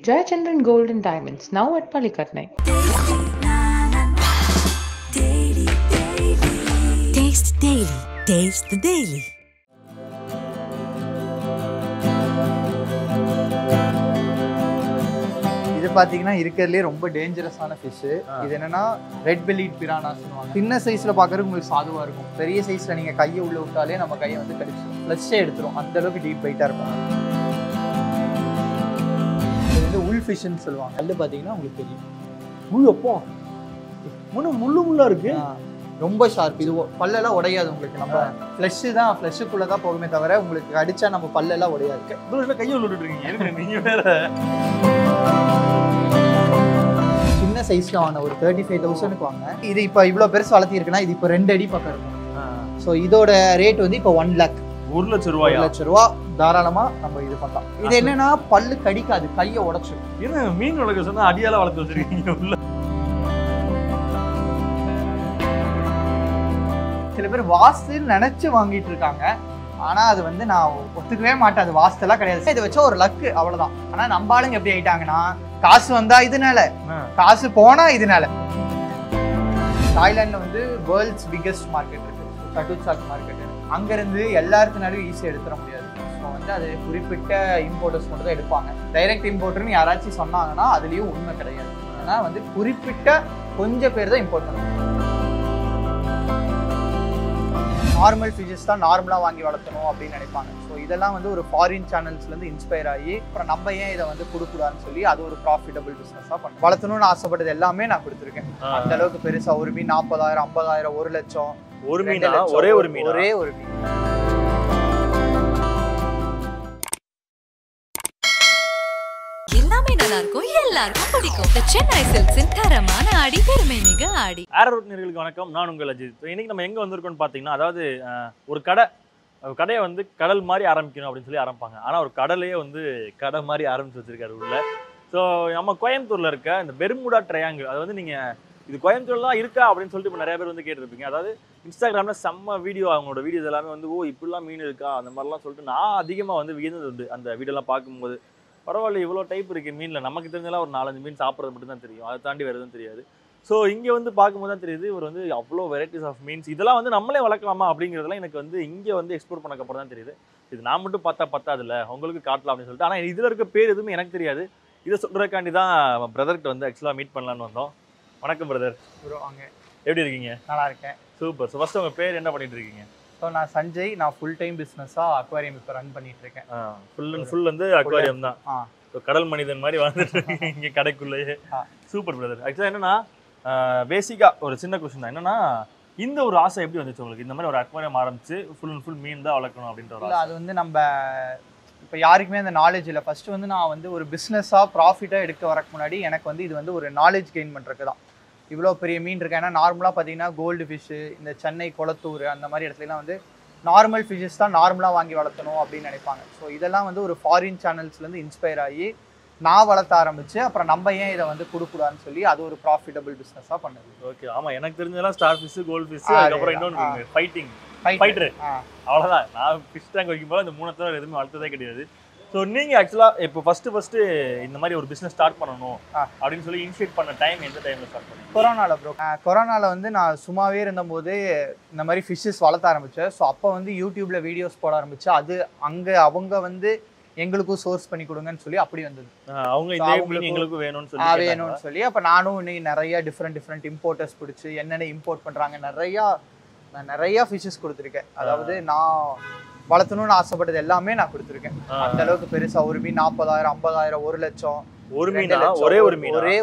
Jayachandran Gold and Diamonds, now at Palikatnai. Taste Daily. Taste the Daily. இது பாத்தீங்கன்னா இருக்கிறதுலே ரொம்ப டேஞ்சரஸான ஃபிஷ். இது என்னன்னா ரெட் பெல்லிட் பிரானா சொல்லுவாங்க. சின்ன சைஸ்ல பாக்குறதுக்கு உங்களுக்கு சாதுவா இருக்கும். பெரிய சைஸ்ல நீங்க கையை உள்ள விட்டாலே நம்ம கையை வந்து கடிச்சிடும், ஃப்ளஷே எடுத்துரும். அந்த அளவுக்கு டீப் பைட்டா இருக்கும். இது வந்து உள் ஃபிஷ்ன்னு சொல்லுவாங்க. கல்லு பாத்தீங்கன்னா உங்களுக்கு தெரியும். முள்ளு அப்போ முள்ளு முள்ளா இருக்கு. ரொம்ப ஷார்ப். இது பல்லெல்லாம் உடையாது உங்களுக்கு. நம்ம ஃப்ளஷுக்குள்ள தான் போகுமே தவிர உங்களுக்கு அடிச்சா நம்ம பல்லெல்லாம் உடையாது. கையை விட்டுட்டு இருக்கீங்க நீங்க வேற. சின்ன சைஸ்ல வாங்க ஒரு 35,000க்கு வாங்க. இது இப்போ இவ்வளவு பெருசு வளர்த்திருக்குன்னா இது இப்போ 2 அடி பக்கம் இருக்கும். ஸோ இதோட ரேட் வந்து இப்போ 1 lakh. 1 லட்சம் ரூபாய். 1 லட்சம் ரூபா தாராளமா நம்ம இது பண்ணலாம். இது என்னன்னா பல்லு கடிக்காது, கையை உடைச்சிடும். என்ன மீன் வளர்க்க சொன்னா அடியால வளர்த்து வச்சிருக்கீங்க உள்ள. சில பேர் வாஸ்துன்னு நினைச்சு வாங்கிட்டு இருக்காங்க. ஆனா அது வந்து நான் ஒத்துக்கவே மாட்டேன். அது வாஸ்தெல்லாம் கிடையாது. இதை வச்சா ஒரு லக்கு, அவ்வளவுதான். ஆனா நம்ம ஆளுங்க எப்படி ஆயிட்டாங்கன்னா, காசு வந்தா இதனால, காசு போனா இதனால. தாய்லாந்துல வந்து வேர்ல்ட்ஸ் பிக்கெஸ்ட் மார்க்கெட் இருக்கு, சட்டுசாக் மார்க்கெட். அங்க இருந்து எல்லாருக்குனாலும் ஈஸியா எடுத்துட முடியாது. ஸோ வந்து அது குறிப்பிட்ட இம்போர்ட்டர்ஸ் மட்டும் தான் எடுப்பாங்க. டைரக்ட் இம்போர்ட்டர்னு யாராச்சும் சொன்னாங்கன்னா அதுலயும் உண்மை கிடையாது. ஏன்னா வந்து குறிப்பிட்ட கொஞ்சம் பேர் தான் இம்போர்ட் பண்ணுவாங்க. நார்மல் ஃபிஷஸ் தான் நார்மலாக வாங்கி வளர்த்தணும் அப்படின்னு நினைப்பாங்க. ஸோ இதெல்லாம் வந்து ஒரு ஃபாரின் சேனல்ஸ்லேருந்து இன்ஸ்பயர் ஆகி அப்புறம் நம்ம ஏன் இதை வந்து கொடுக்கூடாதுன்னு சொல்லி அது ஒரு ப்ராஃபிட்டபிள் பிஸ்னஸாக பண்ண வளர்த்தணும்னு ஆசைப்பட்டது எல்லாமே நான் கொடுத்துருக்கேன். அந்த அளவுக்கு பெருசா ஒரு மீன் 40,000, 50,000, 1 லட்சம். ஒரு மீன் ஒரே ஒரு மீன். எல்லாமே நல்லா இருக்கும், எல்லாருக்கும் பிடிக்கும். சென்னை சில்க்ஸின் தரமான ஆடி, பெருமை மிக ஆடி. ஆரோட் நேயர்களுக்கு வணக்கம், நான் உங்கள் அஜித். இன்னைக்கு நம்ம எங்க வந்திருக்கோம்னு பாத்தீங்கன்னா, அதாவது ஒரு கடையை வந்து கடல் மாதிரி ஆரம்பிக்கணும் அப்படின்னு சொல்லி ஆரம்பிப்பாங்க. ஆனா ஒரு கடலையே வந்து கடை மாதிரி ஆரம்பிச்சு வச்சிருக்காரு உள்ள. ஸோ நம்ம கோயம்புத்தூர்ல இருக்க இந்த பெர்முடா ட்ரையாங்கிள், அது வந்து நீங்க இது கோயம்புத்தூர்லாம் இருக்கா அப்படின்னு சொல்லிட்டு இப்போ நிறைய பேர் வந்து கேட்டிருப்பீங்க. அதாவது இன்ஸ்டாகிராம்ல செம்ம வீடியோ, அவங்களோட வீடியோஸ் எல்லாமே வந்து இப்படிலாம் மீன் இருக்கா அந்த மாதிரிலாம் சொல்லிட்டு நான் அதிகமா வந்து வியந்தது உண்டு அந்த வீடியோலாம் பார்க்கும்போது. பரவாயில்ல, இவ்வளோ டைப் இருக்குது மீனில். நமக்கு தெரிஞ்சலாம் ஒரு 4-5 மீன் சாப்பிட்றது மட்டும் தான் தெரியும், அதை தாண்டி வேறு எதுவும் தெரியாது. ஸோ இங்கே வந்து பார்க்கும்போது தான் தெரியுது இவர் வந்து அவ்வளோ வெரைட்டிஸ் ஆஃப் மீன்ஸ். இதெல்லாம் வந்து நம்மளே வளர்க்கலாமா அப்படிங்கிறதுலாம் எனக்கு வந்து இங்கே வந்து எக்ஸ்ப்ளோர் பண்ணக்கப்புறம் தான் தெரியுது. இது நான் மட்டும் பத்தாதுல, உங்களுக்கு காட்டலாம் அப்படின்னு சொல்லிட்டு. ஆனால் இதில் இருக்க பேர் எதுவுமே எனக்கு தெரியாது. இதை சொல்கிறதுக்காண்டி தான் பிரதர்கிட்ட வந்து ஆக்சுவலாக மீட் பண்ணலான்னு வந்தோம். வணக்கம் பிரதர். வாங்க. எப்படி இருக்கீங்க? நல்லா இருக்கேன். சூப்பர். ஸோ ஃபர்ஸ்ட் உங்கள் பேர் என்ன பண்ணிட்டு இருக்கீங்க? ஸோ நான் சஞ்சய். நான் ஃபுல் டைம் பிஸ்னஸாக அக்வாரியம் இப்போ ரன் பண்ணிட்டு இருக்கேன். ஃபுல் அண்ட் ஃபுல் வந்து அக்வாரியம் தான். கடல் மனிதன் மாதிரி வாழ்ந்துட்டு இங்கே கடைக்குள்ளேயே. Super brother. ஆக்சுவலாக என்னன்னா பேசிக்காக ஒரு சின்ன கொஸ்டின் தான். என்னன்னா இந்த ஒரு ஆசை எப்படி வந்துச்சு உங்களுக்கு? இந்த மாதிரி ஒரு அக்வாரியம் ஆரம்பிச்சு ஃபுல் அண்ட் ஃபுல் மீன் தான் வளர்க்கணும் அப்படின்ற ஒரு ஆசை. அது வந்து நம்ம இப்போ யாருக்குமே அந்த நாலேஜ் இல்லை. ஃபர்ஸ்ட் வந்து நான் வந்து ஒரு பிஸ்னஸாக ப்ராஃபிட்டாக எடுக்க வரக்கு முன்னாடி எனக்கு வந்து இது வந்து ஒரு நாலேஜ் கெயின் பண்ணுறதுக்கு தான். இவ்வளோ பெரிய மீன் இருக்கு. ஏன்னா நார்மலாக பார்த்தீங்கன்னா கோல்டு ஃபிஷ்ஷு, இந்த சென்னை குளத்தூர் அந்த மாதிரி இடத்துலலாம் வந்து நார்மல் ஃபிஷஸ் தான் நார்மலாக வாங்கி வளர்த்தணும் அப்படின்னு நினைப்பாங்க. ஸோ இதெல்லாம் வந்து ஒரு ஃபாரின் சேனல்ஸ்லேருந்து இன்ஸ்பயர் ஆகி நான் வளர்த்த ஆரம்பிச்சு அப்புறம் நம்ம ஏன் இதை வந்து கொடுக்கூடாதுன்னு சொல்லி அது ஒரு ப்ராஃபிட்டபிள் பிஸ்னஸாக பண்ணுது. ஓகே. ஆமாம், எனக்கு தெரிஞ்சதெல்லாம் ஸ்டார் ஃபிஷ், கோல்டு ஃபிஷ், அதுக்கப்புறம் இன்னொன்று ஃபைட்டர். அவ்வளோதான். நான் ஃபிஷ் டேங்க் வைக்கும்போது அந்த 3 தடவை எதுவுமே வளர்த்ததே கிடையாது. ஸோ நீங்கள் ஆக்சுவலாக இப்போ ஃபஸ்ட்டு இந்த மாதிரி ஒரு பிஸ்னஸ் ஸ்டார்ட் பண்ணணும் அப்படின்னு சொல்லி இனிஷியேட் பண்ண டைம் எந்த டைமில் ஸ்டார்ட் பண்ணீங்க? கொரோனாவில் ப்ரோ. கொரோனாவில் வந்து நான் சும்மாவே இருந்தபோது இந்த மாதிரி ஃபிஷ்ஷஸ் வளர்த்த ஆரம்பித்தேன். ஸோ அப்போ வந்து யூடியூப்பில் வீடியோஸ் போட ஆரம்பிச்சு. அது அங்கே அவங்க வந்து எங்களுக்கும் சோர்ஸ் பண்ணி கொடுங்கன்னு சொல்லி அப்படி வந்தது. அவங்க எங்களுக்கு வேணும்னு சொல்லி அப்போ நானும் இன்னைக்கு நிறைய டிஃப்ரெண்ட் இம்போர்ட்டர்ஸ் பிடிச்சி என்னென்ன இம்போர்ட் பண்ணுறாங்க நிறையா ஃபிஷ்ஷஸ் கொடுத்துருக்கேன். அதாவது நான் வளர்த்தணும்னு ஆசைப்பட்டது எல்லாமே நான் கொடுத்துருக்கேன். அந்த அளவுக்கு பெருசா ஒரு மீன் 40,000, 50,000, 1 லட்சம். ஒரு மீன் ஒரே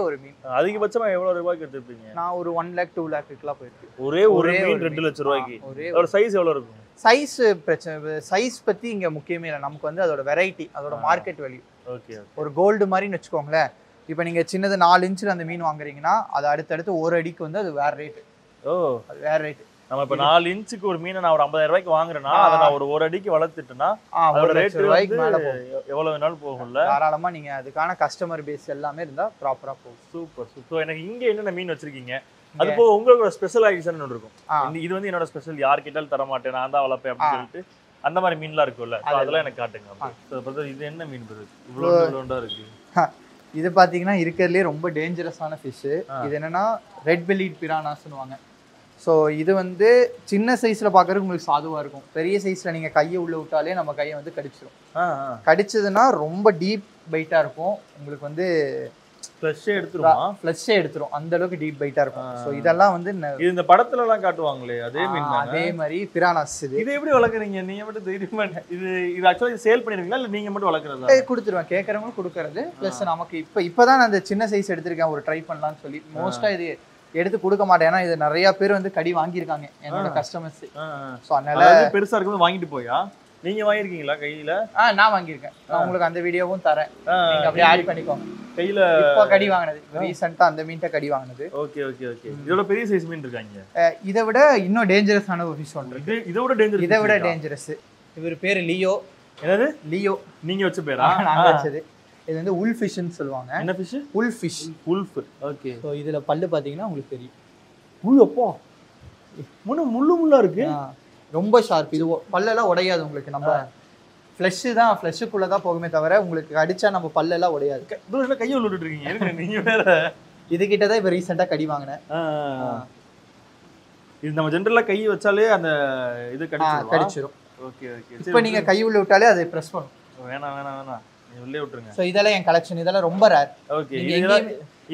ஒரு மீன் அதிகபட்சமா எவ்வளவு ரூபாய்க்கு எடுத்துப்பீங்க? நான் ஒரு 1 lakh 2 lakhக்குலாம் போயிருக்கு. ஒரே மீன் 2 லட்சம் ரூபாய்க்கு. அதோட சைஸ் எவ்வளவு இருக்கும்? சைஸ் பிரச்சனை, சைஸ் பத்தி இங்க முக்கியமே இல்லை. நமக்கு வந்து அதோட வெரைட்டி, அதோட மார்க்கெட் வேல்யூ. ஓகே. ஒரு கோல்டு மாதிரின்னு வச்சுக்கோங்களேன். இப்போ நீங்க சின்னது 4 இன்ச்சில் அந்த மீன் வாங்குறீங்கன்னா அது அடுத்தடுத்து 1 அடிக்கு வந்து அது வேற ரேட்டு. அது வேற ரேட்டு. நம்ம இப்ப 4 இன்ச்சுக்கு ஒரு மீனை நான் ஒரு 50,000 ரூபாய்க்கு வாங்குறேன்னா அதை நான் ஒரு அடிக்கு வளர்த்துட்டேன்னா அதோட ரேட் ரூபாய்க்கு மேல எவ்வளவு வேணாலும் போகும்ல. தாராளமா நீங்க அதுக்கான கஸ்டமர் பேஸ் எல்லாமே இருந்தா ப்ராப்பரா போகும். சூப்பர். ஸோ எனக்கு இங்க என்னென்ன மீன் வச்சிருக்கீங்க? அது போக உங்களோட ஸ்பெஷலைசேஷன் ஒன்று இருக்கும். இது வந்து என்னோட ஸ்பெஷல், யார் கேட்டாலும் தர மாட்டேன், நான் தான் வளர்ப்பேன் அப்படின்னு சொல்லிட்டு அந்த மாதிரி மீன்லாம் இருக்கும்ல. அதெல்லாம் எனக்கு காட்டுங்க. இது என்ன மீன்? இவ்வளோ இவ்வளோண்டா இருக்கு. இது பாத்தீங்கன்னா இருக்கிறதுலே ரொம்ப டேஞ்சரஸான ஃபிஷ். இது என்னன்னா ரெட் பெல்லிட் பிரானாஸ்னுவாங்க. ஸோ இது வந்து சின்ன சைஸ்ல பாக்குறதுக்கு உங்களுக்கு சாதுவா இருக்கும். பெரிய சைஸ்ல நீங்க கையை உள்ள விட்டாலே நம்ம கையை வந்து கடிச்சிடும். கடிச்சதுன்னா ரொம்ப டீப் பைட்டா இருக்கும். உங்களுக்கு வந்து ஃப்ளஷே எடுத்துரும். அந்த அளவுக்கு டீப் பைட்டா இருக்கும். ஸோ இதெல்லாம் வந்து இந்த படத்துல எல்லாம் காட்டுவாங்களே அதே மீன் அதே மாதிரி பிரானாஸ். இது எப்படி வளர்க்குறீங்க நீங்க மட்டும் தைரியமா? இது ஆக்சுவலா சேல் பண்ணிருக்கீங்களா இல்ல நீங்க மட்டும் வளர்க்குறதா? கொடுத்துருவேன், கேட்கறவங்களும் கொடுக்கறது. பிளஸ் நமக்கு இப்பதான் நான் அந்த சின்ன சைஸ் எடுத்திருக்கேன் ஒரு ட்ரை பண்ணலாம்னு சொல்லி. மோஸ்டா இது எடுத்து கொடுக்க மாட்டேன். ஏன்னா இது நிறைய பேர் வந்து கடி வாங்கியிருக்காங்க என்னோட கஸ்டமர்ஸ். ஸோ அதனால பெருசா இருக்கும்போது வாங்கிட்டு போயா? நீங்க வாங்கிருக்கீங்களா கையில? நான் வாங்கியிருக்கேன். நான் உங்களுக்கு அந்த வீடியோவும் தரேன், நீங்க அப்படியே ஆட் பண்ணிக்கோங்க. கையில இப்போ கடி வாங்கினது ரீசெண்டா அந்த மீன்ட்ட கடி வாங்கினது. Okay okay okay. இதோட பெரிய சைஸ் மீன் இருக்காங்க. இதை விட இன்னும் டேஞ்சரஸான ஒரு ஃபிஷ் ஒன்று இருக்கு. இதை விட டேஞ்சரஸ். இவர் பேரு லியோ. என்னது லியோ? நீங்க வச்ச பேரா? நாங்க வச்சது. இது வந்து உல் ஃபிஷ்னு சொல்லுவாங்க. என்ன ஃபிஷ்? உல் ஃபிஷ். உல்ஃப். ஓகே. ஸோ இதுல பல்லு பாத்தீங்கன்னா உங்களுக்கு தெரியும். அப்போ முள்ளு முள்ளா இருக்கு, ரொம்ப ஷார்ப். இது பல்லெல்லாம் உடையாது உங்களுக்கு. நம்ம ஃப்ளஷுக்குள்ள தான் போகுமே தவிர உங்களுக்கு அடிச்சா நம்ம பல்லெல்லாம் உடையாது. கையை விட்டுட்டு இருக்கீங்க நீங்க வேற. இது கிட்டதான் இப்ப ரீசெண்டா கடி வாங்கினேன். இது நம்ம ஜெனரலா கை வச்சாலே அந்த இது கடிச்சிரும். Okay okay. இப்போ நீங்க கை உள்ள விட்டாலே அது பிரஸ் பண்ணும். வேணாம் நீங்க உள்ளே விட்டுருங்க. சோ இதெல்லாம் என் கலெக்ஷன். இதெல்லாம் ரொம்ப ரேர். ஓகே.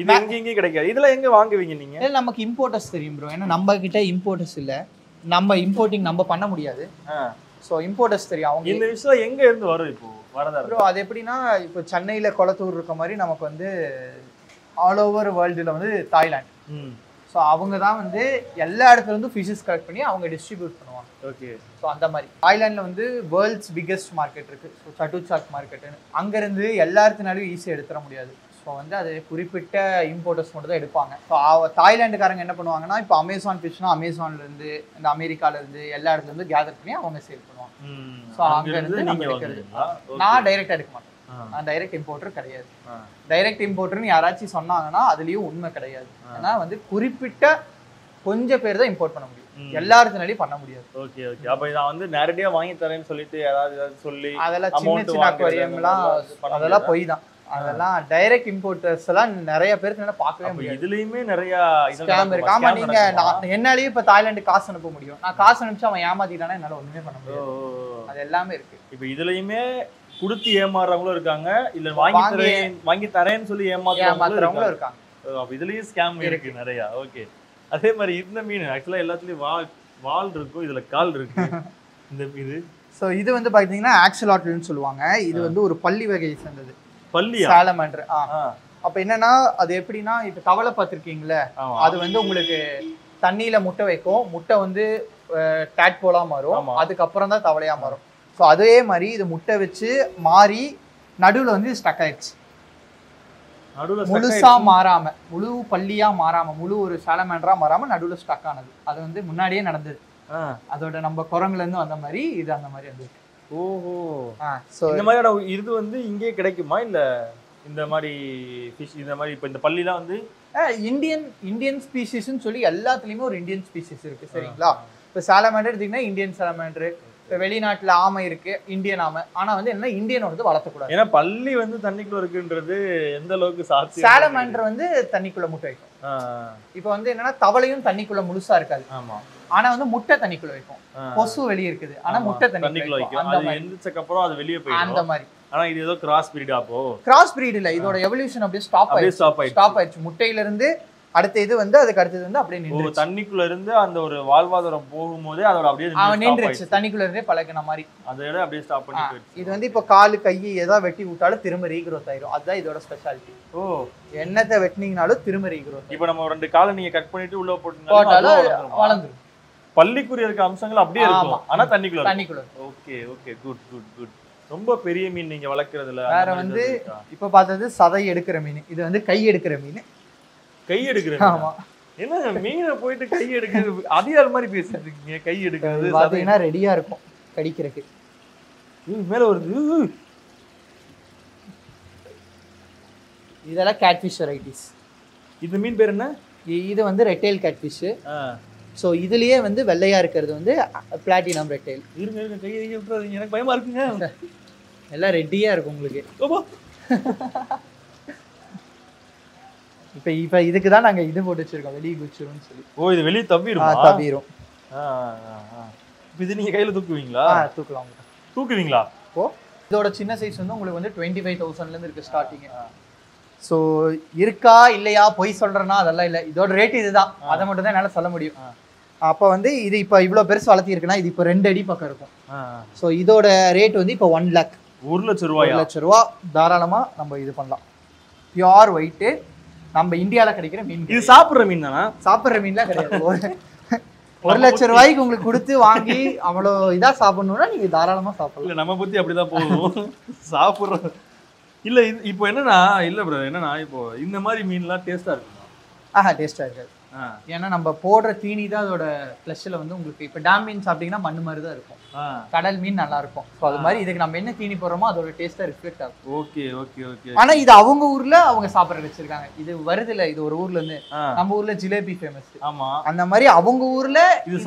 இது எங்க கிடைக்காது. இதெல்லாம் எங்க வாங்குவீங்க நீங்க? இல்ல நமக்கு இம்போர்ட்டர்ஸ் தெரியும் ப்ரோ. ஏன்னா நம்ம கிட்ட இம்போர்ட்டர்ஸ் இல்ல, நம்ம இம்போர்ட்டிங் நம்ம பண்ண முடியாது. ஸோ இம்போர்ட்டர்ஸ் தெரியும். அவங்க இந்த விஷயம் எங்க இருந்து வரும் இப்போ வரதா ப்ரோ? அது எப்படின்னா இப்போ சென்னையில கொளத்தூர் இருக்க மாதிரி நமக்கு வந்து ஆல் ஓவர் வேர்ல்டுல வந்து தாய்லாந்து. ஸோ அவங்க தான் வந்து எல்லா இடத்துல இருந்து ஃபிஷஸ் கலெக்ட் பண்ணி அவங்க டிஸ்ட்ரிபியூட் பண்ணுவாங்க. ஓகே. ஸோ அந்த மாதிரி தாய்லாண்டில் வந்து வேர்ல்ட்ஸ் பிக்கெஸ்ட் மார்க்கெட் இருக்குது. ஸோ சட்டுசாக் மார்க்கெட்டுன்னு அங்கேருந்து எல்லா இடத்துனாலும் ஈஸியாக எடுத்துட முடியாது. ஸோ வந்து அது குறிப்பிட்ட இம்போர்ட்டர்ஸ் மட்டும் தான் எடுப்பாங்க. ஸோ தாய்லாண்டுக்காரங்க என்ன பண்ணுவாங்கன்னா இப்போ அமேசான் ஃபிஷ்னா அமேசான்லேருந்து இந்த அமெரிக்காலேருந்து எல்லா இடத்துலேருந்து கேதர் பண்ணி அவங்க சேல் பண்ணுவாங்க. ஸோ அங்கேருந்து நம்ம எடுக்கிறது. நான் டைரெக்டாக எடுக்க மாட்டேன். நான் டைரக்ட் இம்போர்ட்டர் கிடையாது. டைரக்ட் இம்போர்ட்டர்னு யாராச்சும் சொன்னாங்கன்னா அதுலேயும் உண்மை கிடையாது. ஏன்னா வந்து குறிப்பிட்ட கொஞ்சம் பேர் தான் இம்போர்ட் பண்ண முடியும், எல்லாருக்குனாலையும் பண்ண முடியாது. Okay okay. அப்ப நான் வந்து நேரடியா வாங்கி தரேன்னு சொல்லிட்டு ஏதாவது சொல்லி அதெல்லாம் சின்ன சின்ன அக்வேரியம்லாம் அதெல்லாம் போய் தான். அதெல்லாம் டைரக்ட் இம்போர்ட்டர்ஸ் எல்லாம் நிறைய பேருக்கு பார்க்கவே முடியாது. இதுலயுமே நிறைய ஸ்கேம் இருக்கு. ஆமா, நீங்க என்னாலேயே இப்ப தாய்லாந்து காசு அனுப்ப முடியும். நான் காசு அனுப்பிச்சு அவன் ஏமாத்திட்டானா என்னால ஒண்ணுமே பண்ண முடியாது. அது எல்லாமே இருக்கு. இப்ப இதுலயுமே குடுத்து ஏமாறவங்களும் இருக்காங்க, இல்ல வாங்கி தரேன்னு சொல்லி ஏமாத்துறவங்களும் இருக்காங்க. அப்ப இதுலயும் ஸ்கேம் இருக்கு நிறைய. ஓகே. அதே மாதிரி இந்த மீன் ஆக்சுவலா எல்லாத்துலயும் வால் இருக்கும், இதுல கால் இருக்கு. இந்த இது சோ இது வந்து பாத்தீங்கன்னா ஆக்சலாட்ல்னு சொல்லுவாங்க. இது வந்து ஒரு பள்ளி வகையை சேர்ந்தது. பள்ளியா? சாலமண்டர். அப்ப என்னன்னா அது எப்படின்னா இப்ப தவளை பார்த்திருக்கீங்களே, அது வந்து உங்களுக்கு தண்ணியில முட்டை வைக்கும். முட்டை வந்து டேட்போலா மாறும், அதுக்கப்புறம் தான் தவளையா மாறும். ஸோ அதே மாதிரி இது முட்டை வச்சு மாறி நடுவில் வந்து ஸ்டக் ஆயிடுச்சு. முழுசா மாறாம, முழு பள்ளியா மாறாம, முழு ஒரு சாலமேண்டரா மாறாம நடுவில் ஸ்டக் ஆனது. அது வந்து முன்னாடியே நடந்தது. அதோட நம்ம குரங்குல இருந்து வந்த மாதிரி இது அந்த மாதிரி வந்து. ஓஹோ. சோ இந்த மாதிரியான இது வந்து இங்கே கிடைக்குமா இல்ல இந்த மாதிரி ஃபிஷ் இந்த மாதிரி இப்ப இந்த பள்ளிலாம் வந்து இந்தியன் ஸ்பீசிஸ்ன்னு சொல்லி எல்லாத்துலயுமே ஒரு இந்தியன் ஸ்பீசிஸ் இருக்கு சரிங்களா? இப்ப சாலமேண்டர் எடுத்தீங்கன்னா இந்தியன் சாலமேண்டர். இப்போ வெளிநாட்டுல ஆமை இருக்கு, இந்தியன் ஆமை. ஆனா வந்து என்ன இந்தியன் வந்து வளர்த்தக்கூடாது. ஏன்னா பள்ளி வந்து தண்ணிக்குள்ள இருக்குன்றது எந்த அளவுக்கு சாத்தியம்? சாலமேண்டர் வந்து தண்ணிக்குள்ள முட்டை வைக்கும். இப்போ வந்து என்னன்னா தவளையும் தண்ணிக்குள்ள முழுசா இருக்காது. ஆமா. ஆனா வந்து முட்டை தண்ணிக்குள்ள வைக்கும். கொசு வெளியே இருக்குது, ஆனா முட்டை தண்ணிக்குள்ள வைக்கும். அது எந்திரிச்சக்கு அப்புறம் அது வெளியே போயிடும் அந்த மாதிரி. ஆனா இது ஏதோ கிராஸ் பிரீட். அப்போ கிராஸ் பிரீட் இல்ல, இதோட எவல்யூஷன் அப்படியே ஸ்டாப் ஆயிடுச்சு. முட்டையில இருந்து அடுத்த இது வந்து அதுக்கு அடுத்தது வந்து அப்படியே நின்றுச்சு. தண்ணிக்குள்ள இருந்து அந்த ஒரு வாழ்வாதாரம் போகும்போதே அதோட அப்படியே நின்றுச்சு. தண்ணிக்குள்ள இருந்தே பழகின மாதிரி அதோட அப்படியே ஸ்டாப் பண்ணி போயிடுச்சு. இது வந்து இப்ப காலு கை ஏதாவது வெட்டி விட்டாலும் திரும்ப ரீக்ரோத் ஆயிரும். அதுதான் இதோட ஸ்பெஷாலிட்டி. என்னத்தை வெட்டினீங்கனாலும் திரும்ப ரீக்ரோத். இப்ப நம்ம 2 காலை நீங்க கட் பண்ணிட்டு உள்ள போட்டுனாலும் வளர்ந்துரும். பள்ளிக்குரிய இருக்க அம்சங்கள் அப்படியே இருக்கும், ஆனா தண்ணிக்குள்ள. Okay okay, good good good. ரொம்ப பெரிய மீன் நீங்க வளர்க்கறதுல வேற வந்து இப்ப பார்த்தது சதை எடுக்கிற மீன். இது வந்து கை எடுக்கிற மீன். கை எடுக்கிறது? ஆமா. என்ன மீனை போயிட்டு கை எடுக்கிறது அதிகார மாதிரி பேசிட்டு இருக்கீங்க? கை எடுக்கிறது பாத்தீங்கன்னா ரெடியா இருக்கும் கடிக்கிறதுக்கு. மேல வருது. இதெல்லாம் கேட்ஃபிஷ் வெரைட்டிஸ். இந்த மீன் பேர் என்ன? இது வந்து ரெட்டைல் கேட்ஃபிஷ். ஸோ இதுலயே வந்து வெள்ளையா இருக்கிறது வந்து பிளாட்டினம் ரெட்டைல். இருங்க கை விட்டுறாதீங்க, எனக்கு பயமா இருக்குங்க. எல்லாம் ரெட்டியா இருக்கும் உங்களுக்கு. இப்போ இதுக்கு தான் நாங்கள் இது போட்டு வச்சிருக்கோம், வெளியே குச்சிரும்னு சொல்லி. ஓ, இது வெளியே தவிரும். தவிரும். இது நீங்க கையில தூக்குவீங்களா? தூக்கலாம். தூக்குவீங்களா? ஓ, இதோட சின்ன சைஸ் வந்து உங்களுக்கு வந்து 25,000 இருக்கு ஸ்டார்டிங். ஸோ இருக்கா இல்லையா பொய் சொல்றேன்னா அதெல்லாம் இல்லை, இதோட ரேட் இதுதான், அதை மட்டும் தான் என்னால் சொல்ல முடியும். அப்போ வந்து இது இப்போ இவ்வளோ பெருசு வளர்த்தி இருக்குன்னா இது இப்போ 2 அடி பக்கம் இருக்கும். ஸோ இதோட ரேட் வந்து இப்போ 1 lakh. 1,00,000 ரூபாய். 1,00,000 ரூபா தாராளமாக நம்ம இது பண்ணலாம். பியூர் ஒயிட்டு, நம்ம இந்தியாவில் கிடைக்கிற மீன். இது சாப்பிட்ற மீன் தானே? சாப்பிட்ற மீன்லாம் கிடையாது. 1,00,000 ரூபாய்க்கு உங்களுக்கு கொடுத்து வாங்கி அவ்வளோ இதாக சாப்பிடணும்னா நீங்கள் தாராளமாக சாப்பிடலாம். இல்லை, நம்ம பற்றி அப்படிதான் போகும். சாப்பிட்ற இல்லை. இப்போ என்னன்னா, இல்லை பிரதர், என்னன்னா இப்போ இந்த மாதிரி மீன்லாம் டேஸ்ட்டாக இருக்குமா? டேஸ்ட்டாக இருக்காது. ஏன்னா நம்ம போடுற தீனி தான் அதோட ப்ளஸ்ஸில் வந்து உங்களுக்கு இப்போ டேம் மீன் சாப்பிட்டீங்கன்னா மண் மாதிரி தான் இருக்கும், கடல் மீன் நல்லா இருக்கும். ஸோ அது மாதிரி இதுக்கு நம்ம என்ன தீனி போடுறோமோ அதோட டேஸ்ட்டாக ரிஃப்ளெக்ட் ஆகும். Okay okay okay. ஆனால் இது அவங்க ஊரில் அவங்க சாப்பிட்ற வச்சிருக்காங்க. இது வருது இல்லை, இது ஒரு ஊர்ல இருந்து, நம்ம ஊர்ல ஜிலேபி ஃபேமஸ். ஆமா, அந்த மாதிரி அவங்க ஊர்ல இது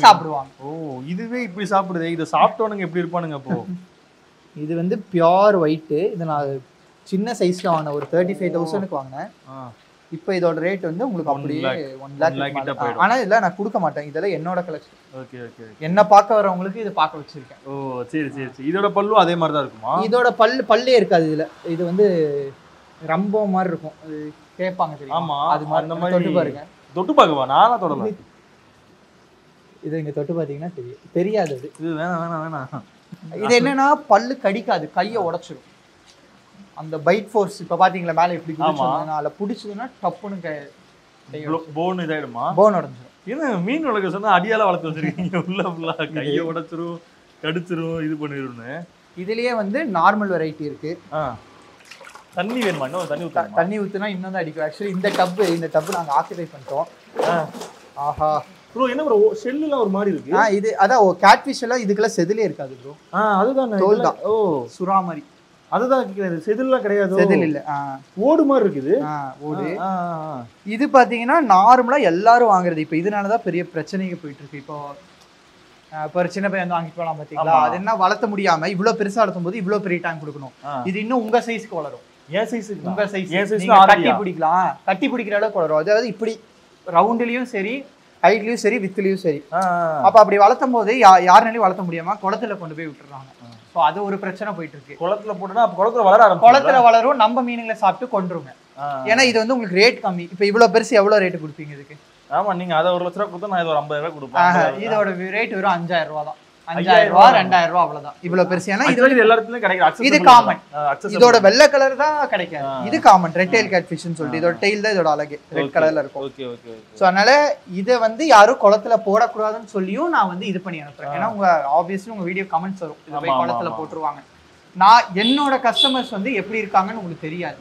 சாப்பிடுவாங்க. ஓ, இதுவே இப்படி சாப்பிடுது. இதை சாப்பிட்டவனுங்க எப்படி இருப்பானுங்க அப்போ? இது வந்து பியூர் ஒயிட்டு. இது நான் சின்ன சைஸ்ல வாங்கினேன், ஒரு 35,000க்கு வாங்கினேன். இப்போ இதோட ரேட் வந்து உங்களுக்கு அப்படியே 1 lakh கிட்ட போயிடும். ஆனா இதெல்லாம் நான் கொடுக்க மாட்டேன், இதெல்லாம் என்னோட கலெக்ஷன். Okay okay. என்ன பார்க்க வரவங்களுக்கு இது பார்க்க வச்சிருக்கேன். ஓ சரி சரி சரி. இதோட பல்லும் அதே மாதிரி தான் இருக்குமா? இதோட பல்லே இருக்காது இதுல. இது வந்து ரம்போ மாதிரி இருக்கும், அது கேட்பாங்க தெரியும். ஆமா, அது மாதிரி. அந்த மாதிரி தொட்டு பாருங்க. தொட்டு பார்க்கவா? நானா தொடல. இது இங்க தொட்டு பாத்தீங்கன்னா தெரியாது. அது இது வேணாம் வேணாம் வேணாம். இது என்னன்னா பல்லு கடிக்காது, கையை உடைச்சிடும். அந்த பைட் ஃபோர்ஸ் இப்போ பாத்தீங்களா மேலே எப்படி பிடிச்சிருந்தாங்க, அதில் பிடிச்சதுன்னா டப்புன்னு போன் இதாயிடுமா? போன் உடஞ்சிடும். ஏன்னா மீன் வளர்க்க சொன்னா அடியால வளர்த்து வச்சிருக்கீங்க. உள்ள ஃபுல்லா கையை உடைச்சிரும், கடிச்சிரும், இது பண்ணிடும்னு. இதுலயே வந்து நார்மல் வெரைட்டி இருக்கு. தண்ணி வேணுமா? இன்னும் தண்ணி ஊற்றணும். தண்ணி ஊற்றினா இன்னும் தான் அடிக்கும். ஆக்சுவலி இந்த டப்பு நாங்கள் ஆக்கிபை பண்ணிட்டோம். ஆஹா ப்ரோ, என்ன ப்ரோ ஷெல்லுலாம் ஒரு மாதிரி இருக்கு? இது அதான் கேட் ஃபிஷ் எல்லாம் இதுக்கெல்லாம் செதிலே இருக்காது ப்ரோ. அதுதான் தோல் தான். ஓ, சுறா மாதிரி. அதுதான் செதில்லாம் கிடையாது. செதில் இல்ல, ஓடு மாதிரி இருக்குது. ஓடு. இது பாத்தீங்கன்னா நார்மலா எல்லாரும் வாங்குறது. இப்போ இதனாலதான் பெரிய பிரச்சனைக்கு போயிட்டு இருக்கு. இப்போ ஒரு சின்ன பையன் வந்து வாங்கிட்டு போலாம் பாத்தீங்களா, அது என்ன வளர்த்த முடியாம இவ்வளவு பெருசா வளர்த்தும் போது இவ்வளவு பெரிய டேங்க் கொடுக்கணும். இது இன்னும் உங்க சைஸ்க்கு வளரும். ஏன் சைஸுக்கு? உங்க சைஸ். கட்டி பிடிக்கலாம், கட்டி பிடிக்கிற அளவுக்கு வளரும். அதாவது இப்படி ரவுண்ட்லயும் சரி, ஹைட்லயும் சரி, வித்லயும் சரி. அப்ப அப்படி வளர்த்தும் போது யாருனாலையும் வளர்த்த முடியாம குளத்துல கொண்டு போய் விட்டுறாங்க. ஸோ அது ஒரு பிரச்சனை போயிட்டு இருக்கு. குளத்துல போட்டுனா குளத்துல வளர ஆரம்பிக்கும். குளத்துல வளரும், நம்ம மீனுங்களை சாப்பிட்டு கொண்டுருங்க. ஏன்னா இது வந்து உங்களுக்கு ரேட் கம்மி. இப்போ இவ்வளவு பெருசு எவ்வளவு ரேட்டு கொடுப்பீங்க இதுக்கு? ஆமா, நீங்க அதை 1,00,000 ரூபா கொடுத்தா நான் இது ஒரு 50,000 கொடுப்பேன். இதோட ரேட் வெறும் 5,000 ரூபா தான். 5,000 ரூபா 2,000 ரூபா அவ்வளவுதான். இவ்வளவு பெருசு. ஏன்னா இது எல்லா இடத்துலயும் கிடைக்கும். இது காமன். இதோட வெள்ளை கலர் தான் கிடைக்காது. இது காமன், ரெட் டெயில் கேட் ஃபிஷ்னு சொல்லிட்டு. இதோட டெயில் தான் இதோட அழகு, ரெட் கலர்ல இருக்கும். Okay okay. ஸோ அதனால இதை வந்து யாரும் குளத்துல போடக்கூடாதுன்னு சொல்லியும் நான் வந்து இது பண்ணி அனுப்புறேன். ஏன்னா உங்க ஆப்வியஸ்லி உங்க வீடியோ கமெண்ட்ஸ் வரும், இதை போய் குளத்துல போட்டுருவாங்க. நான் என்னோட கஸ்டமர்ஸ் வந்து எப்படி இருக்காங்கன்னு உங்களுக்கு தெரியாது.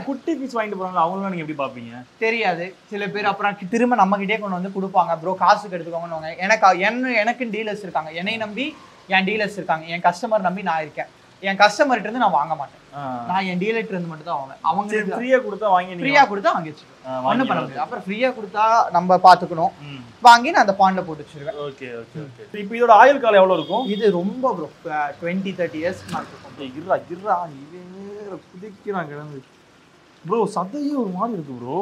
குட்டி பீஸ் வாங்கிட்டு போறாங்க, அவங்களும் நீங்க எப்படி பாப்பீங்க? தெரியாது. சில பேர் அப்புறம் திரும்ப நம்ம கிட்டே கொண்டு வந்து கொடுப்பாங்க. ப்ரோ காசுக்கு எடுத்துக்கோங்கன்னு. எனக்கு டீலர்ஸ் இருக்காங்க, என்னை நம்பி என் டீலர்ஸ் இருக்காங்க, என் கஸ்டமர் நம்பி நான் இருக்கேன். என் கஸ்டமர்கிட்ட இருந்து நான் வாங்க மாட்டேன், நான் என் டீலர்கிட்ட இருந்து மட்டும் தான் வாங்குவேன். அவங்க ஃப்ரீயா கொடுத்தா வாங்கி வச்சிருக்கேன், ஒன்றும் பண்ண முடியாது. அப்புறம் ஃப்ரீயா கொடுத்தா நம்ம பாத்துக்கணும், வாங்கி நான் அந்த பாண்ட்ல போட்டு வச்சிருவேன். Okay okay okay. இப்போ இதோட ஆயுள் காலம் எவ்வளவு இருக்கும்? இது ரொம்ப ப்ரோ 20-30 இயர்ஸ் இருக்கும். புதிக்கிறாங்க ப்ரோ, சதையே ஒரு மாதிரி இருக்கு ப்ரோ.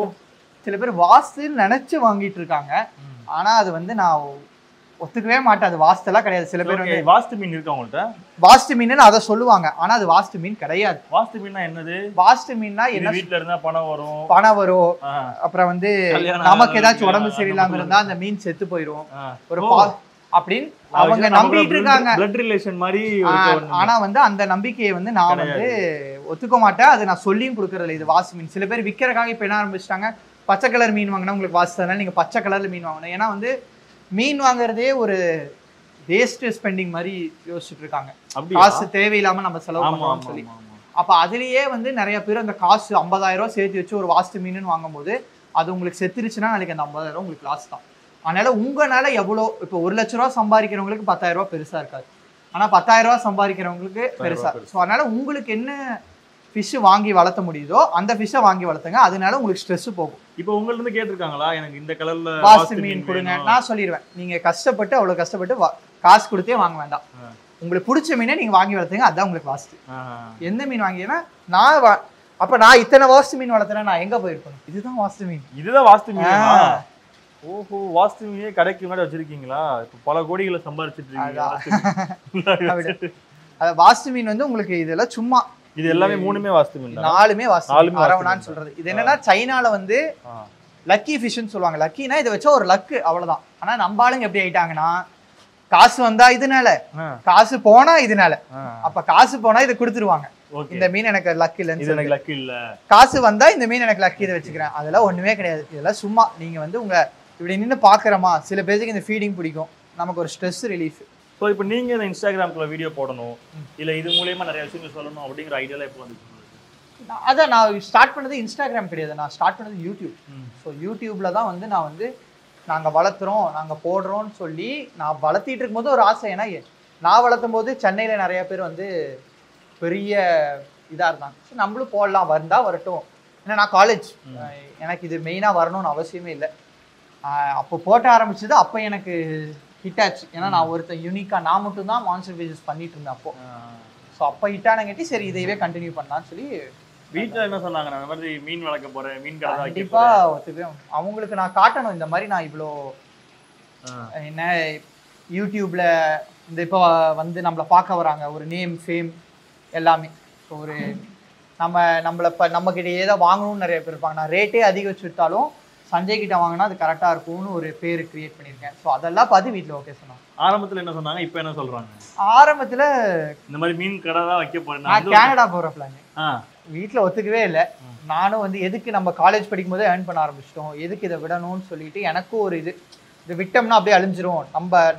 சில பேர் வாஸ்துன்னு நினைச்சு வாங்கிட்டு இருக்காங்க, ஆனா அது வந்து நான் ஒத்துக்கவே மாட்டேன். அது வாஸ்துலாம் கிடையாது. சில பேர் வந்து வாஸ்து மீன் இருக்கு அவங்கள்ட்ட, வாஸ்து மீன் அதை சொல்லுவாங்க, ஆனா அது வாஸ்து மீன் கிடையாது. வாஸ்து மீன்னா என்னது? வாஸ்து மீன்னா என்ன? வீட்டுல இருந்தா பணம் வரும், அப்புறம் வந்து நமக்கு ஏதாச்சும் உடம்பு சரியில்லாம இருந்தா அந்த மீன் செத்து போயிடும் ஒரு அப்படின்னு அவங்க நம்பிட்டு இருக்காங்க. பிளட் ரிலேஷன் மாதிரி. ஆனா வந்து அந்த நம்பிக்கையை வந்து நான் வந்து ஒத்துக்க மாட்டேன். அது நான் சொல்லியும் கொடுக்கறதில்ல. இது வாஸ்து மீன். சில பேர் விற்கிறக்காக இப்ப என்ன ஆரம்பிச்சிட்டாங்க, பச்சை கலர் மீன் வாங்கினா உங்களுக்கு வாஸ்து தானே, நீங்க பச்சை கலர்ல மீன் வாங்கணும். ஏன்னா வந்து மீன் வாங்குறதே ஒரு வேஸ்ட் ஸ்பெண்டிங் மாதிரி யோசிச்சுட்டு இருக்காங்க. காசு தேவையில்லாம நம்ம செலவு பண்ணுவோம்னு சொல்லி. அப்ப அதுலயே வந்து நிறைய பேர் அந்த காசு 50,000 ரூபாய் சேர்த்து வச்சு ஒரு வாஸ்து மீன் வாங்கும் போது அது உங்களுக்கு செத்துருச்சுன்னா நாளைக்கு அந்த 50,000 உங்களுக்கு லாஸ் தான். அதனால உங்களால எவ்வளோ, இப்போ 1,00,000 ரூபா சம்பாதிக்கிறவங்களுக்கு 10,000 ரூபாய் பெருசா இருக்காது, ஆனா 10,000 ரூபாய் சம்பாதிக்கிறவங்களுக்கு பெருசா. ஸோ அதனால உங்களுக்கு என்ன ஃபிஷ் வாங்கி வளர்த்த முடியுதோ அந்த ஃபிஷ்ஷை வாங்கி வளர்த்துங்க, அதனால உங்களுக்கு ஸ்ட்ரெஸ் போகும். இப்போ உங்கள்ட்ட இருந்து கேட்டிருக்காங்களா எனக்கு இந்த கலர்ல வாஸ்து மீன் கொடுங்க? நான் சொல்லிடுவேன், நீங்க கஷ்டப்பட்டு அவ்வளவு கஷ்டப்பட்டு காசு கொடுத்தே வாங்க வேண்டாம். உங்களுக்கு பிடிச்ச மீனை நீங்க வாங்கி வளர்த்துங்க, அதுதான் உங்களுக்கு வாஸ்து. எந்த மீன் வாங்கினா நான் அப்ப நான் இத்தனை வாஸ்து மீன் வளர்த்துறேன், நான் எங்க போயிருக்கணும்? இதுதான் வாஸ்து மீன். இதுதான் வாஸ்து மீனா? ஓஹோ, வாஸ்து மீனே கடைக்கு முன்னாடி வச்சிருக்கீங்களா? இப்ப பல கோடிகளை சம்பாரிச்சிட்டு இருக்கீங்க. வாஸ்து மீன் வந்து உங்களுக்கு இதெல்லாம் சும்மா, இது எல்லாமே 3மே வாஸ்து மீன். 4மே வாஸ்து அரவணான்னு சொல்றது. இது என்னன்னா சைனால வந்து லக்கி ஃபிஷ்னு சொல்லுவாங்க. லக்கினா இதை வச்சா ஒரு லக்கு, அவ்வளவுதான். ஆனா நம்ம ஆளுங்க எப்படி ஆயிட்டாங்கன்னா, காசு வந்தா இதனால, காசு போனா இதனால. அப்ப காசு போனா இதை கொடுத்துருவாங்க. இந்த மீன் எனக்கு லக்கு இல்ல, காசு வந்தா இந்த மீன் எனக்கு லக்கு, இதை வச்சுக்கிறேன். அதெல்லாம் ஒண்ணுமே கிடையாது. இதெல்லாம் சும்மா நீங்க வந்து உங்க இப்படி நின்று பாக்குறோமா, சில பேருக்கு இந்த ஃபீடிங் பிடிக்கும், நமக்கு ஒரு ஸ்ட்ரெஸ் ரிலீஃப். ஸோ இப்போ நீங்க இந்த இன்ஸ்டாகிராம்ல வீடியோ போடணும், இல்ல இது மூலமா நிறைய விஷயங்கள் சொல்லணும் அப்படிங்கிற ஐடியால எப்போ வந்துச்சு? அதான் நான் ஸ்டார்ட் பண்ணது இன்ஸ்டாகிராம் கிடையாது, நான் ஸ்டார்ட் பண்ணது யூடியூப். ஸோ யூடியூப்ல தான் வந்து நான் வந்து நாங்கள் வளர்த்துறோம், நாங்கள் போடுறோம்னு சொல்லி நான் வளர்த்திட்டு இருக்கும்போது ஒரு ஆசை. ஏன்னா நான் வளர்த்தும் போது சென்னையில் நிறைய பேர் வந்து பெரிய இதாக இருந்தாங்க. ஸோ நம்மளும் போடலாம், வந்தா வரட்டும். ஏன்னா நான் காலேஜ், எனக்கு இது மெயினாக வரணும்னு அவசியமே இல்லை. அப்போ போட்ட ஆரம்பிச்சது அப்போ எனக்கு ஹிட் ஆச்சு. ஏன்னா நான் ஒருத்தன் யூனிக்காக நான் மட்டும் தான் மான்ஸ்டர் பேஜஸ் பண்ணிட்டு இருந்தேன் அப்போ. ஸோ அப்போ ஹிட்டானங்காட்டி சரி இதையவே கண்டினியூ பண்ணலான்னு சொல்லி. வீட்டில் என்ன சொன்னாங்க? நான் இந்த மாதிரி மீன் வளர்க்க போறேன், மீன் கடை கண்டிப்பா ஒத்துக்குவேன். அவங்களுக்கு நான் காட்டணும் இந்த மாதிரி நான் இவ்வளோ என்ன யூடியூப்ல இந்த இப்போ வந்து நம்மளை பார்க்க வராங்க, ஒரு நேம் ஃபேம் எல்லாமே. ஸோ ஒரு நம்மளை இப்போ நம்மக்கிட்டே தான் வாங்கணும்னு நிறைய பேர் இருப்பாங்க. நான் ரேட்டே அதிக வச்சு விட்டாலும் சஞ்சய் கிட்ட வாங்கினா அது கரெக்டாக இருக்கும்னு ஒரு பேர் கிரியேட் பண்ணியிருக்கேன். ஸோ அதெல்லாம் பார்த்து வீட்டில் ஓகே சொன்னாங்க. ஆரம்பத்தில் என்ன சொன்னாங்க, இப்போ என்ன சொல்றாங்க? ஆரம்பத்தில் இந்த மாதிரி மீன் கடை தான் வைக்க போறேன், நான் கனடா போகிற பிளான். வீட்டில் ஒத்துக்கவே இல்லை. நானும் வந்து எதுக்கு நம்ம காலேஜ் படிக்கும் போதே ஏர்ன் பண்ண ஆரம்பிச்சிட்டோம், எதுக்கு இதை விடணும்னு சொல்லிட்டு எனக்கும் ஒரு இது விட்டோம்னா அப்படியே அழிஞ்சிரும்.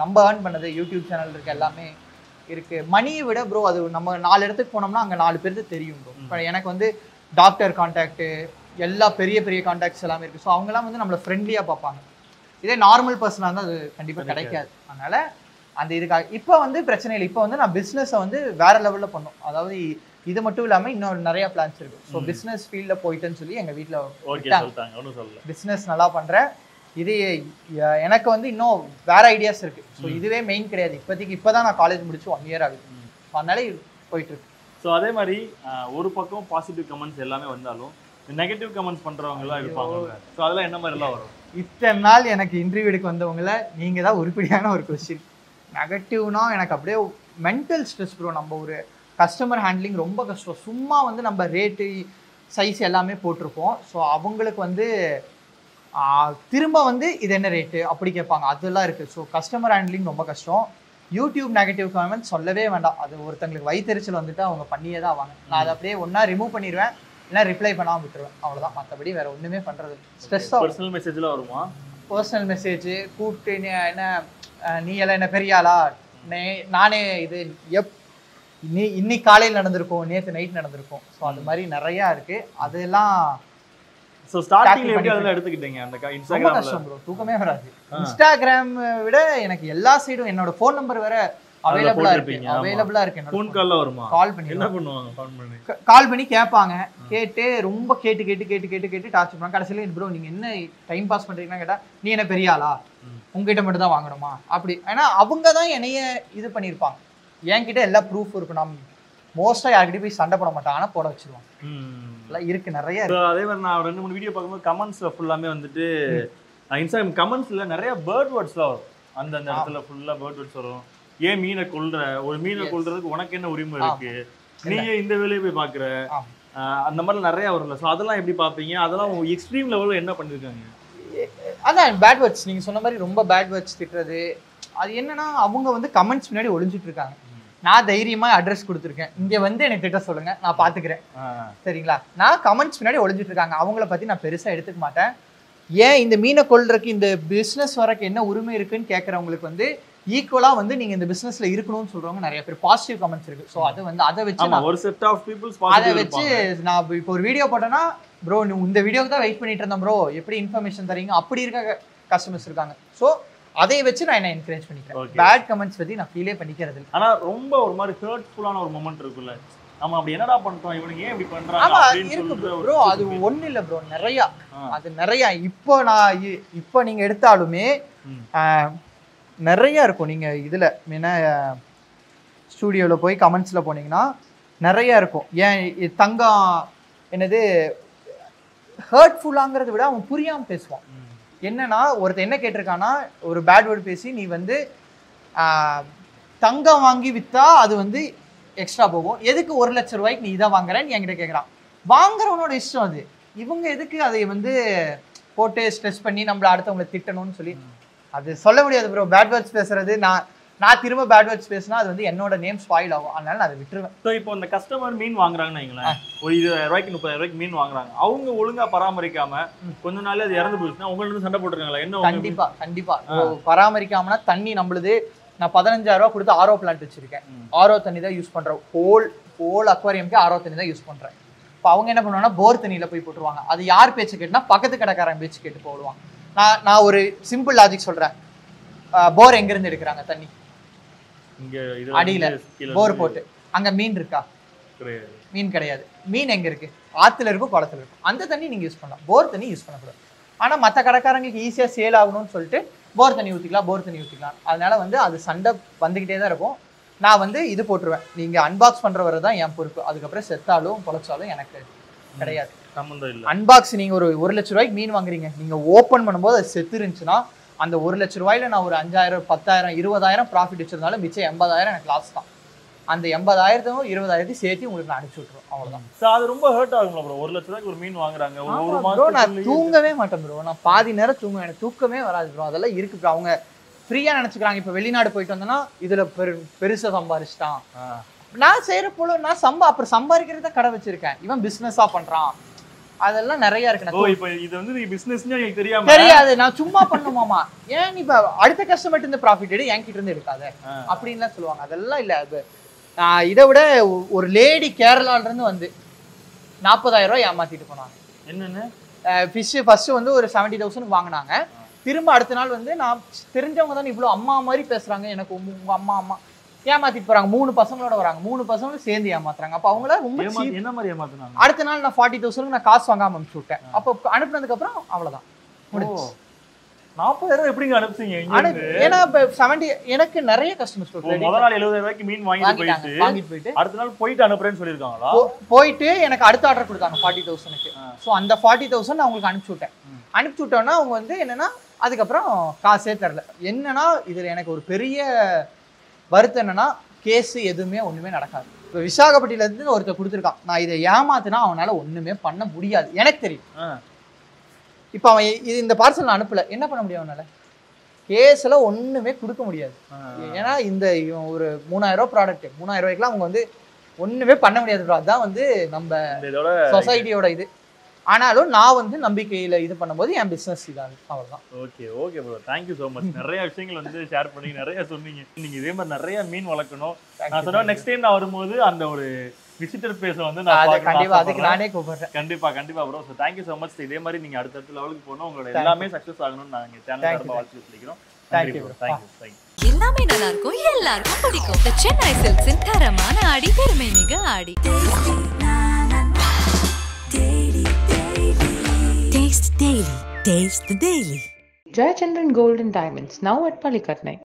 நம்ம ஏர்ன் பண்ணது யூடியூப் சேனல் இருக்கு, எல்லாமே இருக்கு. மணியை விட ப்ரோ அது நம்ம 4 இடத்துக்கு போனோம்னா அங்கே 4 பேருக்கு தெரியும் ப்ரோ. இப்போ எனக்கு வந்து டாக்டர் கான்டாக்டு, எல்லா பெரிய பெரிய கான்டாக்ட்ஸ் எல்லாமே இருக்குது. ஸோ அவங்கெல்லாம் வந்து நம்மளை ஃப்ரெண்ட்லியாக பார்ப்பாங்க. இதே நார்மல் பர்சனாக இருந்தால் அது கண்டிப்பாக கிடைக்காது. அதனால் அந்த இதுக்காக இப்போ வந்து பிரச்சனை இல்லை. இப்போ வந்து நான் பிஸ்னஸை வந்து வேறு லெவலில் பண்ணோம். அதாவது இது மட்டும் இல்லாமல் இன்னும் நிறையா பிளான்ஸ் இருக்குது. ஸோ பிஸ்னஸ் ஃபீல்டில் போயிட்டேன்னு சொல்லி எங்கள் வீட்டில் பிஸ்னஸ் நல்லா பண்ணுறேன். இது எனக்கு வந்து இன்னும் வேறு ஐடியாஸ் இருக்குது. ஸோ இதுவே மெயின் கிடையாது இப்போதைக்கு. இப்போ தான் நான் காலேஜ் முடிச்சு 1 year ஆகுது. ஸோ அதனால போயிட்டுருக்கு. ஸோ அதே மாதிரி ஒரு பக்கம் பாசிட்டிவ் கமெண்ட்ஸ் எல்லாமே வந்தாலும் நெகட்டிவ் கமெண்ட்ஸ் பண்ணுறவங்களாம் இருப்பாங்க. ஸோ அதெல்லாம் என்ன மாதிரிலாம் வரும்? இத்தனை நாள் எனக்கு இன்டர்வியூ எடுக்க வந்தவங்கள நீங்கள் தான் உருப்படியான ஒரு கொஸ்டின். நெகட்டிவ்னா எனக்கு அப்படியே மென்டல் ஸ்ட்ரெஸ் ப்ரோ. நம்ம ஒரு கஸ்டமர் ஹேண்ட்லிங் ரொம்ப கஷ்டம். சும்மா வந்து நம்ம ரேட்டு சைஸ் எல்லாமே போட்டிருப்போம். ஸோ அவங்களுக்கு வந்து திரும்ப வந்து இது என்ன ரேட்டு அப்படி கேட்பாங்க, அதெல்லாம் இருக்குது. ஸோ கஸ்டமர் ஹேண்ட்லிங் ரொம்ப கஷ்டம். யூடியூப் நெகட்டிவ் கமெண்ட் சொல்லவே வேண்டாம். அது ஒருத்தங்களுக்கு வயிற்றுச்சல் வந்துட்டு அவங்க பண்ணியே தான் ஆவாங்க. நான் அதை அப்படியே ஒன்றா ரிமூவ் பண்ணிடுவேன், இல்லை ரிப்ளை பண்ணாமல் விட்டுருவேன், அவ்வளோதான். மற்றபடி வேறு ஒன்றுமே பண்ணுறது. ஸ்ட்ரெஸ்ஸாக பர்சனல் மெசேஜில் வருமா? பர்சனல் மெசேஜ் கூப்பிட்டு என்ன நீ எல்லாம் என்ன பெரியாளா, நானே இது இன்னைக்கு காலையில் நடந்திருக்கும், நேற்று நைட் நடந்திருக்கும். ஸோ அது மாதிரி நிறையா இருக்குது. அதெல்லாம் ஸோ ஸ்டார்டிங்ல எப்படி அதெல்லாம் எடுத்துக்கிட்டீங்க? அந்த இன்ஸ்டாகிராம் கஷ்டம் ப்ரோ, தூக்கமே வராது. இன்ஸ்டாகிராம் விட எனக்கு எல்லா சைடும் என்னோட ஃபோன் நம்பர் வேற அவைலபிளா இருக்கு. ஃபோன் கால்ல வருமா? கால் பண்ணி என்ன பண்ணுவாங்க? கால் பண்ணி கேட்பாங்க. கேட்டு ரொம்ப கேட்டு டார்ச்சர் பண்ணாங்க. கடைசியில ப்ரோ நீங்க என்ன டைம் பாஸ் பண்றீங்கன்னா கேட்டா, நீ என்ன பெரிய ஆளா, உங்ககிட்ட மட்டும் தான் வாங்கணுமா அப்படி. ஏன்னா அவங்க தான் என்னைய இது பண்ணியிருப்பாங்க. என்கிட்ட எல்லா ப்ரூஃப் இருக்கு. நான் மோஸ்டா யார்கிட்ட போய் சண்டை போட மாட்டாங்க, ஆனால் போட வச்சிருவாங்க. இருக்கு நிறைய. அதே மாதிரி நான் 2-3 வீடியோ பார்க்கும்போது கமெண்ட்ஸ்ல ஃபுல்லாமே வந்துட்டு இன்ஸ்டாகிராம் கமெண்ட்ஸ்ல நிறைய பேர்ட் வேர்ட்ஸ்லாம் வரும். அந்த இடத்துல ஃபுல்லா பேர்ட் வேர்ட்ஸ் வரும். ஏன் மீனை கொல்ற, ஒரு மீனை கொல்றதுக்கு உனக்கு என்ன உரிமை இருக்கு, நீ இந்த வேலையை போய் பாக்குற, அந்த மாதிரி நிறைய வரும்ல. ஸோ அதெல்லாம் எப்படி பார்ப்பீங்க? அதெல்லாம் எக்ஸ்ட்ரீம் லெவலில் என்ன பண்ணிருக்காங்க? அதான் பேட் வேர்ட்ஸ் நீங்க சொன்ன மாதிரி ரொம்ப பேட் வேர்ட்ஸ் திட்டுறது. அது என்னன்னா அவங்க வந்து கமெண்ட்ஸ் முன்னாடி ஒளிஞ்சிட்டு இருக்காங்க. நான் தைரியமா அட்ரஸ் கொடுத்துருக்கேன், இங்க வந்து எனக்கு திட்ட சொல்லுங்க, நான் பாத்துக்கிறேன், சரிங்களா. நான் கமெண்ட்ஸ் முன்னாடி ஒளிஞ்சிட்டு இருக்காங்க. அவங்கள பத்தி நான் பெருசா எடுத்துக்க மாட்டேன். ஏன் இந்த மீனை கொல்றதுக்கு இந்த பிசினஸ் வரக்கு என்ன உரிமை இருக்குன்னு கேட்கறவங்களுக்கு வந்து ஈக்குவலா வந்து நீங்க இந்த பிசினஸ்ல இருக்கணும்னு சொல்றவங்க நிறைய பேர் பாசிட்டிவ் கமெண்ட்ஸ் இருக்கு. ஸோ அது வந்து அதை வச்சு ஒரு செட் ஆஃப் பீப்புள்ஸ் அதை வச்சு நான் இப்போ ஒரு வீடியோ போட்டேன்னா, ப்ரோ இந்த வீடியோக்கு தான் வெயிட் பண்ணிட்டு இருந்தேன் ப்ரோ, எப்படி இன்ஃபர்மேஷன் தரீங்க, அப்படி இருக்க கஸ்டமர்ஸ் இருக்காங்க. ஸோ அதை வச்சு நான் என்ன என்கரேஜ் பண்ணிக்கிறேன். பேட் கமெண்ட்ஸ் பத்தி நான் ஃபீலே பண்ணிக்கிறது இல்லை. ஆனா ரொம்ப ஒரு மாதிரி ஹர்ட்ஃபுல்லான ஒரு மொமெண்ட் இருக்குல்ல, நம்ம அப்படி என்னடா பண்றோம், இவனுக்கு ஏன் இப்படி பண்றாங்க அப்படின்னு ப்ரோ. அது ஒண்ணு இல்ல ப்ரோ, நிறைய அது நிறைய. இப்போ நீங்க எடுத்தாலுமே நிறைய இருக்கும். நீங்க இதுல என்ன ஸ்டூடியோல போய் கமெண்ட்ஸ்ல போனீங்கன்னா நிறைய இருக்கும். ஏன் தங்கம் என்னது ஹர்ட்ஃபுல்லாங்கிறத விட அவன் புரியாமல் பேசுவான். என்னன்னா ஒருத்தர் என்ன கேட்டிருக்கான்னா, ஒரு பேட் வேர்டு பேசி நீ வந்து தங்கம் வாங்கி விற்றா அது வந்து எக்ஸ்ட்ரா போகும், எதுக்கு 1 லட்ச ரூபாய்க்கு நீ இதை வாங்குறேன்னு என்கிட்ட கேட்குறான். வாங்குறவனோட இஷ்டம் அது. இவங்க எதுக்கு அதை வந்து போட்டு ஸ்ட்ரெஸ் பண்ணி நம்மள அடுத்தவங்களை திட்டணும்னு சொல்லி அது சொல்ல முடியாது ப்ரோ. பேட் வேர்ட்ஸ் பேசுறது நான் திரும்ப பேட் வேர்ட்ஸ் பேசினா அது வந்து என்னோட நேம் ஸ்பாயில் ஆகும். அதனால நான் அதை விட்டுருவேன். ஸோ இப்போ இந்த கஸ்டமர் மீன் வாங்குறாங்கன்னு வைங்களேன், ஒரு 20,000 ரூபாய்க்கு 30,000 ரூபாய்க்கு மீன் வாங்குறாங்க, அவங்க ஒழுங்கா பராமரிக்காம கொஞ்ச நாள் அது இறந்து போச்சுன்னா உங்களுக்கு சண்டை போட்டுருக்காங்களா? என்ன? கண்டிப்பா கண்டிப்பா. பராமரிக்காமனா தண்ணி நம்மளுது. நான் 15,000 ரூபா கொடுத்து ஆரோ பிளான்ட் வச்சிருக்கேன். ஆரோ தண்ணி தான் யூஸ் பண்றேன். ஹோல் அக்வாரியம்க்கு ஆரோ தண்ணி தான் யூஸ் பண்றேன். இப்போ அவங்க என்ன பண்ணுவாங்கன்னா போர் தண்ணியில போய் போட்டுருவாங்க. அது யார் பேச்சு கேட்டுனா பக்கத்து கடைக்காரன் பேச்சு கேட்டு போடுவாங்க. நான் ஒரு சிம்பிள் லாஜிக் சொல்றேன். போர் எங்க இருந்து எடுக்கிறாங்க தண்ணி? இங்க அடியில போர் போட்டு. அங்க மீன் இருக்கா? மீன் கிடையாது. மீன் எங்க இருக்கு? ஆத்துல இருக்கும், குளத்துல இருக்கும். அந்த தண்ணி நீங்க யூஸ் பண்ணலாம். போர் தண்ணி யூஸ் பண்ணக்கூடாது. ஆனா மற்ற கடைக்காரங்களுக்கு ஈஸியா சேல் ஆகணும்னு சொல்லிட்டு போர் தண்ணி ஊற்றிக்கலாம். அதனால வந்து அது சண்டை வந்துக்கிட்டே தான் இருக்கும். நான் வந்து இது போட்டுருவேன், நீங்கள் அன்பாக்ஸ் பண்ணுறவரை தான் என் பொறுப்பு. அதுக்கப்புறம் செத்தாலும் பொழைச்சாலும் எனக்கு கிடையாது, சம்மந்தம் இல்லை. அன்பாக்ஸ் நீங்கள் ஒரு 1 லட்ச ரூபாய்க்கு மீன் வாங்குறீங்க, நீங்கள் ஓப்பன் பண்ணும்போது அது செத்து இருந்துச்சுன்னா அந்த 1 லட்ச ரூபாயில நான் ஒரு 5,000 10,000 20,000 ப்ராஃபிட் வச்சிருந்தாலும் மிச்சம் 80,000 எனக்கு லாஸ் தான். அந்த 80,000 20,000 சேர்த்து உங்களுக்கு நான் அனுப்பிச்சு விட்டுருவோம். அவ்வளோதான். அது ரொம்ப ஹர்ட் ஆகுங்களா ப்ரோ? 1 லட்ச ரூபாய்க்கு ஒரு மீன் வாங்குறாங்க, ஒரு மாதம் நான் தூங்கவே மாட்டேன் ப்ரோ. நான் பாதி நேரம் தூங்குவேன், எனக்கு தூக்கமே வராது ப்ரோ. அதெல்லாம் இருக்கு ப்ரோ. அவங்க ஃப்ரீயாக நினச்சிக்கிறாங்க. இப்போ வெளிநாடு போயிட்டு வந்தோன்னா இதில் பெருசாக சம்பாரிச்சிட்டான். நான் செய்கிற போல நான் அப்புறம் சம்பாதிக்கிறத கடை வச்சிருக்கேன், இவன் பிஸ்னஸாக பண்ணுறான், அதெல்லாம் நிறைய இருக்கு. இப்போ இது வந்து நீ பிசினஸ்னு எனக்கு தெரியாது, நான் சும்மா பண்ணுமாமா. ஏன் நீ இப்போ அடுத்த கஸ்டமர்ட்ட இருந்து ப்ராஃபிட் எடு, என்கிட்ட இருந்து எடுக்காத அப்படின்லாம் சொல்லுவாங்க. அதெல்லாம் இல்லை. அது இதை விட ஒரு லேடி கேரளால இருந்து வந்து 40,000 ரூபாய் ஏமாத்திட்டு போனாங்க. என்னன்னு? ஃபிஷ் ஃபர்ஸ்ட் வந்து ஒரு 70,000 வாங்கினாங்க. திரும்ப அடுத்த நாள் வந்து நான் தெரிஞ்சவங்க தான் இவ்வளோ அம்மா மாதிரி பேசுறாங்க, எனக்கு உங்க அம்மா ஏமாத்திட்டு போறாங்க. 3 பசங்களோட வராங்க, 3 பசங்களும் சேர்ந்து ஏமாத்துறாங்க. அப்போ அவங்கள ரொம்ப என்ன மாதிரி ஏமாத்துனாங்க? அடுத்த நாள் நான் 40,000 நான் காசு வாங்காம அனுப்பிச்சு விட்டேன். அப்போ அனுப்புனதுக்கு அப்புறம் அவ்வளவுதான் முடிச்சு. 40,000 எப்படிங்க அனுப்பிச்சீங்க? ஏன்னா இப்ப 70 எனக்கு நிறைய கஸ்டமர்ஸ் முதல் நாள் 70,000 ரூபாய்க்கு மீன் வாங்கிட்டு போயிட்டு அடுத்த நாள் போயிட்டு அனுப்புறேன்னு சொல்லிருக்காங்களா? போயிட்டு எனக்கு அடுத்த ஆர்டர் கொடுத்தாங்க 40,000க்கு. ஸோ அந்த 40,000 நான் அவங்களுக்கு அனுப்பிச்சு விட்டேன். அனுப்பிச்சு விட்டோன்னா அவங்க வந்து என்னன்னா அதுக்கப்புறம் காசே தரல. என்னன்னா இதுல எனக்கு ஒரு பெரிய வருத்தம் என்னன்னா கேஸ் எதுவுமே ஒண்ணுமே நடக்காது. இப்போ விசாகப்பட்டியில இருந்து ஒருத்தர் கொடுத்துருக்கான், நான் இதை ஏமாத்தினா அவனால ஒண்ணுமே பண்ண முடியாது, எனக்கு தெரியும். இப்போ அவன் இந்த பார்சல் நான் அனுப்பல, என்ன பண்ண முடியும் அவனால? கேஸ்ல ஒண்ணுமே கொடுக்க முடியாது. ஏன்னா இந்த ஒரு 3,000 ரூபாய் ப்ராடக்ட், 3,000 ரூபாய்க்குலாம் அவங்க வந்து ஒண்ணுமே பண்ண முடியாது. அதுதான் வந்து நம்ம சொசைட்டியோட இது. ஆனாலும் நான் வந்து நம்பிக்கையில இது பண்ணும்போது என் பிசினஸ் இதாகுது, அவ்வளவுதான். Okay bro, thank you so much. நிறைய விஷயங்கள் வந்து ஷேர் பண்ணி நிறைய சொன்னீங்க. நீங்க இதே மாதிரி நிறைய மீன் வளர்க்கணும். நான் சொன்னா நெக்ஸ்ட் டைம் நான் வரும்போது அந்த ஒரு விசிட்டர் பிளேஸ் வந்து நான் கண்டிப்பா அதுக்கு நானே கூப்பிடுறேன். கண்டிப்பா bro. So thank you so much. இதே மாதிரி நீங்க அடுத்த லெவலுக்கு போகணும், உங்களோட எல்லாமே சக்ஸஸ் ஆகணும்னு நாங்கள் சேனல் சார்பாக வாழ்த்து சொல்லிக்கிறோம். தேங்க்யூ. எல்லாமே நல்லா இருக்கும், எல்லாருக்கும் பிடிக்கும். The Chennai Silks தரமான ஆடி, பெருமை மிக ஆடி. Taste Daily. Taste the Daily. Jayachandran Gold and Diamonds, now at Palikatnai.